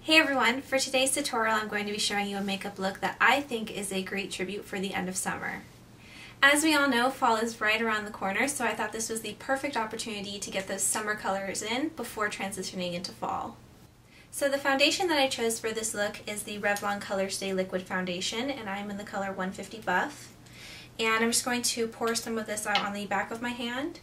Hey everyone, for today's tutorial I'm going to be showing you a makeup look that I think is a great tribute for the end of summer. As we all know, fall is right around the corner, so I thought this was the perfect opportunity to get those summer colors in before transitioning into fall. So the foundation that I chose for this look is the Revlon Color Stay Liquid Foundation, and I'm in the color 150 Buff. And I'm just going to pour some of this out on the back of my hand.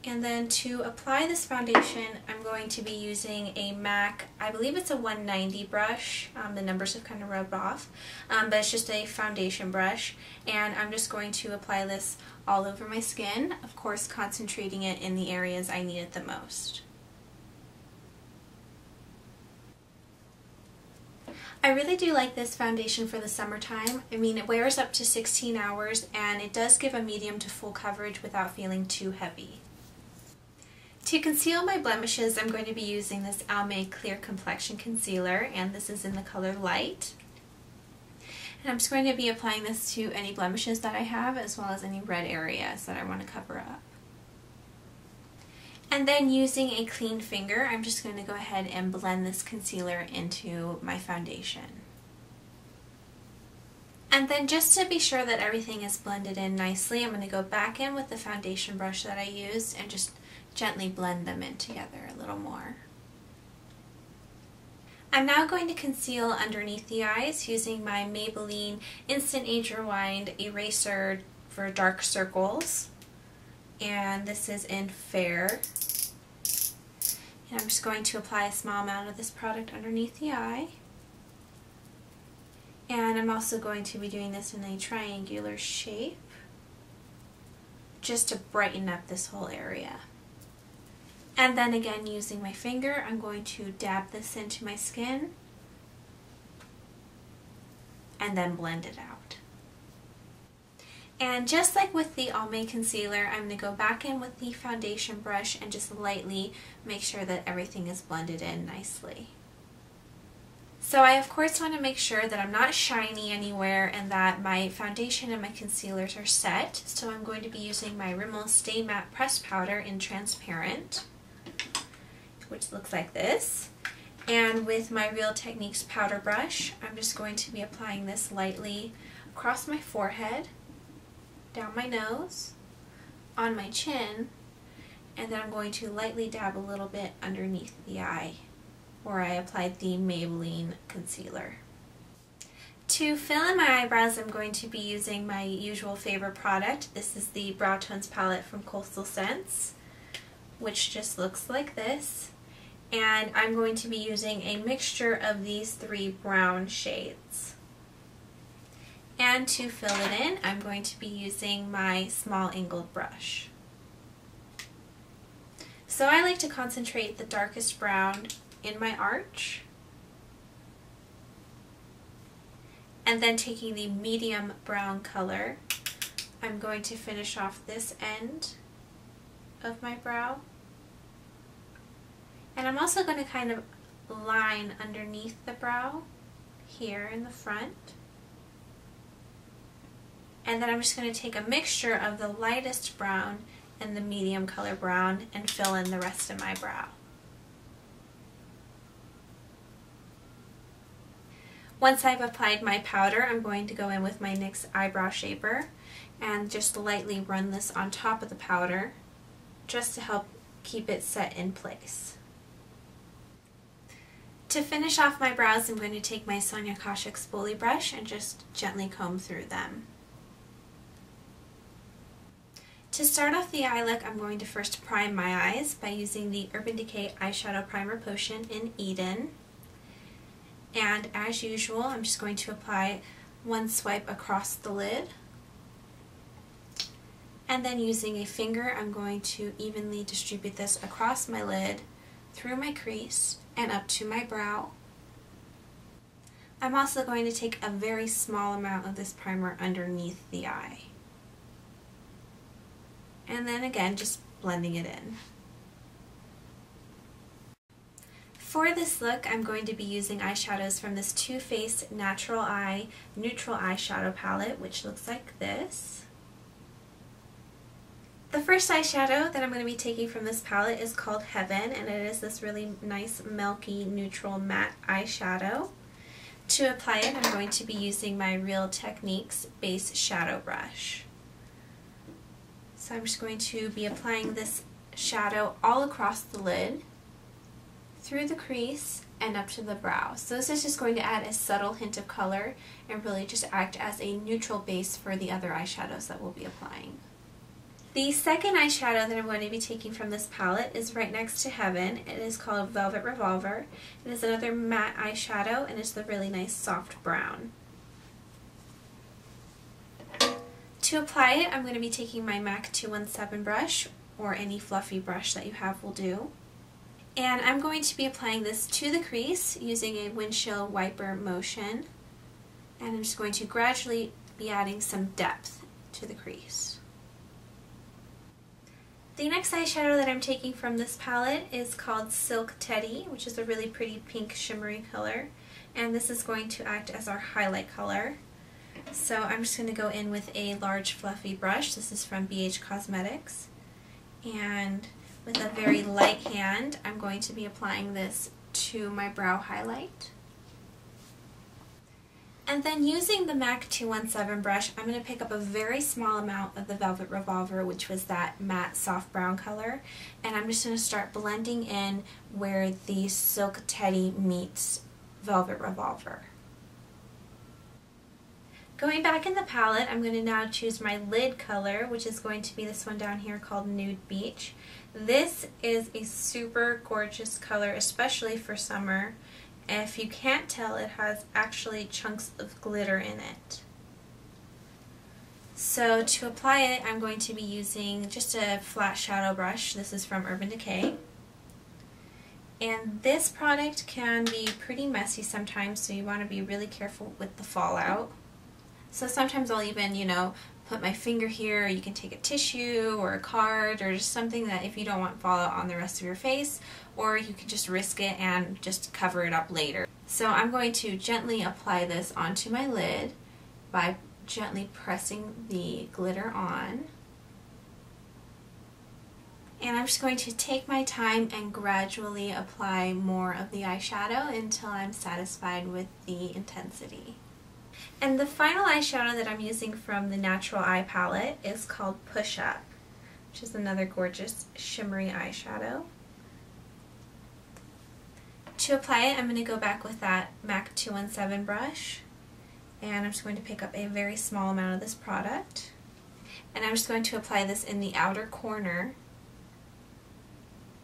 And then to apply this foundation, I'm going to be using a MAC, I believe it's a 190 brush. The numbers have kind of rubbed off, but it's just a foundation brush. And I'm just going to apply this all over my skin, of course concentrating it in the areas I need it the most. I really do like this foundation for the summertime. I mean, it wears up to 16 hours and it does give a medium to full coverage without feeling too heavy. To conceal my blemishes, I'm going to be using this Almay Clear Complexion Concealer, and this is in the color Light. And I'm just going to be applying this to any blemishes that I have, as well as any red areas that I want to cover up. And then using a clean finger, I'm just going to go ahead and blend this concealer into my foundation. And then just to be sure that everything is blended in nicely, I'm going to go back in with the foundation brush that I used and just gently blend them in together a little more. I'm now going to conceal underneath the eyes using my Maybelline Instant Age Rewind Eraser for dark circles. And this is in Fair. And I'm just going to apply a small amount of this product underneath the eye. And I'm also going to be doing this in a triangular shape, just to brighten up this whole area. And then again, using my finger, I'm going to dab this into my skin and then blend it out. And just like with the Almay concealer, I'm going to go back in with the foundation brush and just lightly make sure that everything is blended in nicely. So I of course want to make sure that I'm not shiny anywhere and that my foundation and my concealers are set. So I'm going to be using my Rimmel Stay Matte Pressed Powder in Transparent, which looks like this. And with my Real Techniques powder brush, I'm just going to be applying this lightly across my forehead, down my nose, on my chin, and then I'm going to lightly dab a little bit underneath the eye where I applied the Maybelline concealer. To fill in my eyebrows, I'm going to be using my usual favorite product. This is the Brow Tones palette from Coastal Scents, which just looks like this. And I'm going to be using a mixture of these three brown shades. And to fill it in, I'm going to be using my small angled brush. So I like to concentrate the darkest brown in my arch, and then taking the medium brown color, I'm going to finish off this end of my brow. And I'm also going to kind of line underneath the brow here in the front. And then I'm just going to take a mixture of the lightest brown and the medium color brown and fill in the rest of my brow. Once I've applied my powder, I'm going to go in with my NYX Eyebrow Shaper and just lightly run this on top of the powder just to help keep it set in place. To finish off my brows, I'm going to take my Sonia Kashuk Spoolie brush and just gently comb through them. To start off the eye look, I'm going to first prime my eyes by using the Urban Decay Eyeshadow Primer Potion in Eden. And as usual, I'm just going to apply one swipe across the lid. And then using a finger, I'm going to evenly distribute this across my lid, through my crease, and up to my brow. I'm also going to take a very small amount of this primer underneath the eye. And then again, just blending it in. For this look, I'm going to be using eyeshadows from this Too Faced Natural Eye Neutral Eyeshadow Palette, which looks like this. The first eyeshadow that I'm going to be taking from this palette is called Heaven, and it is this really nice milky neutral matte eyeshadow. To apply it, I'm going to be using my Real Techniques base shadow brush. So I'm just going to be applying this shadow all across the lid, through the crease, and up to the brow. So this is just going to add a subtle hint of color and really just act as a neutral base for the other eyeshadows that we'll be applying. The second eyeshadow that I'm going to be taking from this palette is right next to Heaven. It is called Velvet Revolver. It is another matte eyeshadow, and it's the really nice soft brown. To apply it, I'm going to be taking my MAC 217 brush, or any fluffy brush that you have will do. And I'm going to be applying this to the crease using a windshield wiper motion. And I'm just going to gradually be adding some depth to the crease. The next eyeshadow that I'm taking from this palette is called Silk Teddy, which is a really pretty pink shimmery color. And this is going to act as our highlight color. So I'm just going to go in with a large fluffy brush. This is from BH Cosmetics. And with a very light hand, I'm going to be applying this to my brow highlight. And then using the MAC 217 brush, I'm going to pick up a very small amount of the Velvet Revolver, which was that matte soft brown color, and I'm just going to start blending in where the Silk Teddy meets Velvet Revolver. Going back in the palette, I'm going to now choose my lid color, which is going to be this one down here called Nude Beach. This is a super gorgeous color, especially for summer. If you can't tell, it has actually chunks of glitter in it. So to apply it, I'm going to be using just a flat shadow brush. This is from Urban Decay. And this product can be pretty messy sometimes, so you want to be really careful with the fallout. So sometimes I'll even, put my finger here, or you can take a tissue or a card or just something that if you don't want fallout on the rest of your face, or you can just risk it and just cover it up later. So I'm going to gently apply this onto my lid by gently pressing the glitter on. And I'm just going to take my time and gradually apply more of the eyeshadow until I'm satisfied with the intensity. And the final eyeshadow that I'm using from the Natural Eye palette is called Push Up, which is another gorgeous shimmery eyeshadow. To apply it, I'm going to go back with that MAC 217 brush, and I'm just going to pick up a very small amount of this product, and I'm just going to apply this in the outer corner,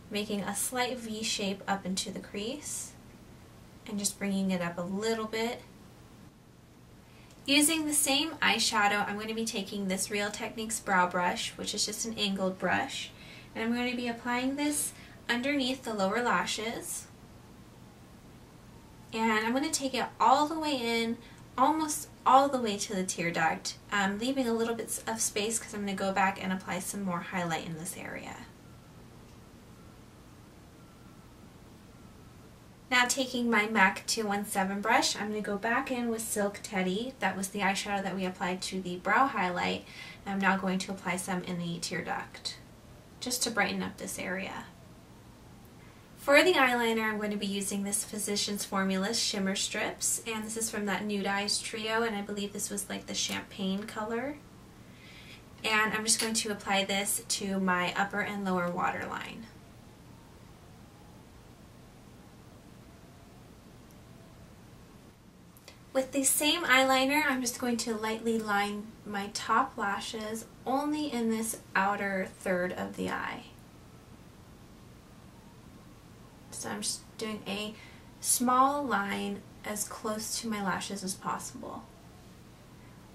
making a slight V shape up into the crease, and just bringing it up a little bit. Using the same eyeshadow, I'm going to be taking this Real Techniques brow brush, which is just an angled brush, and I'm going to be applying this underneath the lower lashes. And I'm going to take it all the way in, almost all the way to the tear duct, leaving a little bit of space because I'm going to go back and apply some more highlight in this area. Now taking my MAC 217 brush, I'm going to go back in with Silk Teddy. That was the eyeshadow that we applied to the brow highlight. I'm now going to apply some in the tear duct, just to brighten up this area. For the eyeliner, I'm going to be using this Physicians Formula Shimmer Strips, and this is from that Nude Eyes trio, and I believe this was like the champagne color. And I'm just going to apply this to my upper and lower waterline. With the same eyeliner, I'm just going to lightly line my top lashes only in this outer third of the eye. So I'm just doing a small line as close to my lashes as possible.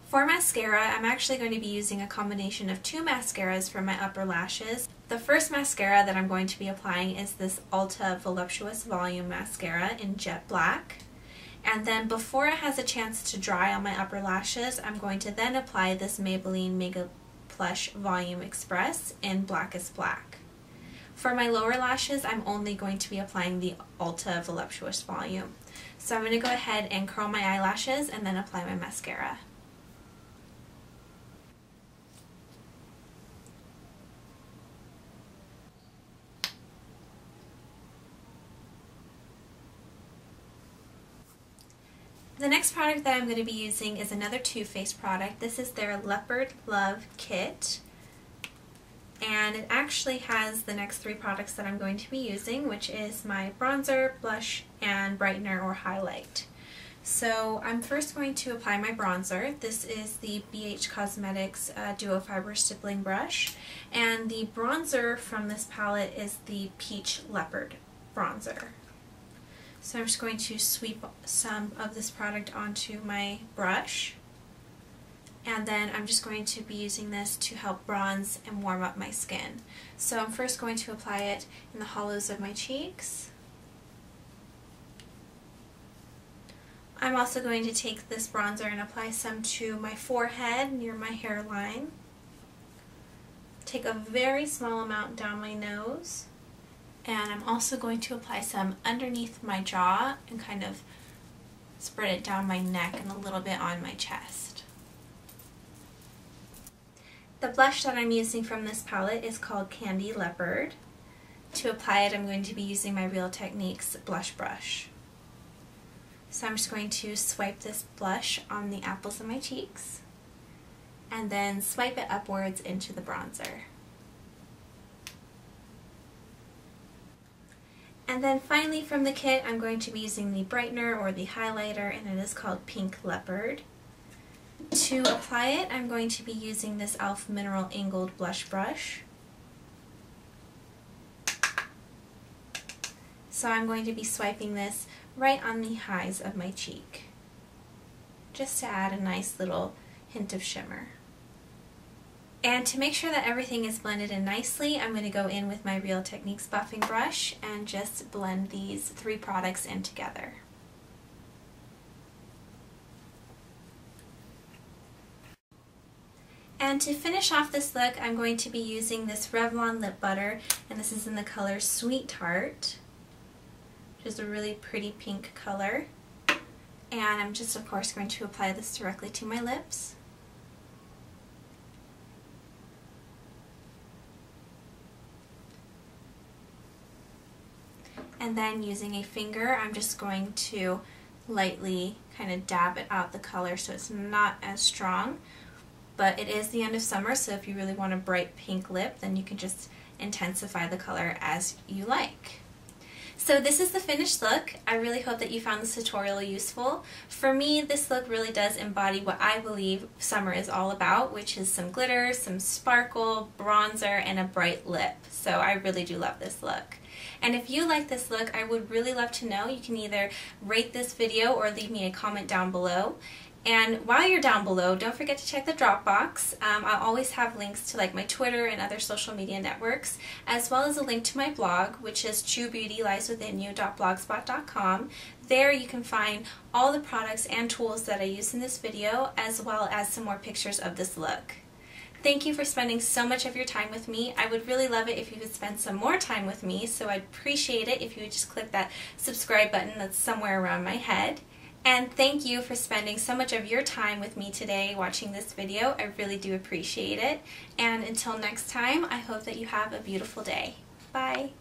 For mascara, I'm actually going to be using a combination of two mascaras for my upper lashes. The first mascara that I'm going to be applying is this Ulta Voluptuous Volume Mascara in Jet Black. And then before it has a chance to dry on my upper lashes, I'm going to then apply this Maybelline Mega Plush Volume Express in Blackest Black. For my lower lashes, I'm only going to be applying the Ulta Voluptuous Volume. So I'm going to go ahead and curl my eyelashes and then apply my mascara. The next product that I'm going to be using is another Too Faced product. This is their Leopard Love Kit. And it actually has the next three products that I'm going to be using, which is my bronzer, blush, and brightener or highlight. So I'm first going to apply my bronzer. This is the BH Cosmetics Duo Fiber Stippling Brush. And the bronzer from this palette is the Peach Leopard bronzer. So I'm just going to sweep some of this product onto my brush. And then I'm just going to be using this to help bronze and warm up my skin. So I'm first going to apply it in the hollows of my cheeks. I'm also going to take this bronzer and apply some to my forehead near my hairline. Take a very small amount down my nose. And I'm also going to apply some underneath my jaw and kind of spread it down my neck and a little bit on my chest. The blush that I'm using from this palette is called Candy Leopard. To apply it, I'm going to be using my Real Techniques blush brush. So I'm just going to swipe this blush on the apples of my cheeks and then swipe it upwards into the bronzer. And then finally from the kit, I'm going to be using the brightener or the highlighter, and it is called Pink Leopard. To apply it, I'm going to be using this e.l.f. Mineral Angled Blush Brush. So I'm going to be swiping this right on the highs of my cheek, just to add a nice little hint of shimmer. And to make sure that everything is blended in nicely, I'm going to go in with my Real Techniques buffing brush and just blend these three products in together. And to finish off this look, I'm going to be using this Revlon lip butter, and this is in the color Sweet Tart, which is a really pretty pink color. And I'm just, of course, going to apply this directly to my lips. And then using a finger, I'm just going to lightly kind of dab it out the color so it's not as strong. But it is the end of summer, so if you really want a bright pink lip, then you can just intensify the color as you like. So this is the finished look. I really hope that you found this tutorial useful. For me, this look really does embody what I believe summer is all about, which is some glitter, some sparkle, bronzer, and a bright lip. So I really do love this look. And if you like this look, I would really love to know. You can either rate this video or leave me a comment down below. And while you're down below, don't forget to check the Dropbox. I'll always have links to like my Twitter and other social media networks, as well as a link to my blog, which is truebeautylieswithinyou.blogspot.com. There you can find all the products and tools that I use in this video, as well as some more pictures of this look. Thank you for spending so much of your time with me. I would really love it if you could spend some more time with me, so I'd appreciate it if you would just click that subscribe button that's somewhere around my head. And thank you for spending so much of your time with me today watching this video. I really do appreciate it. And until next time, I hope that you have a beautiful day. Bye.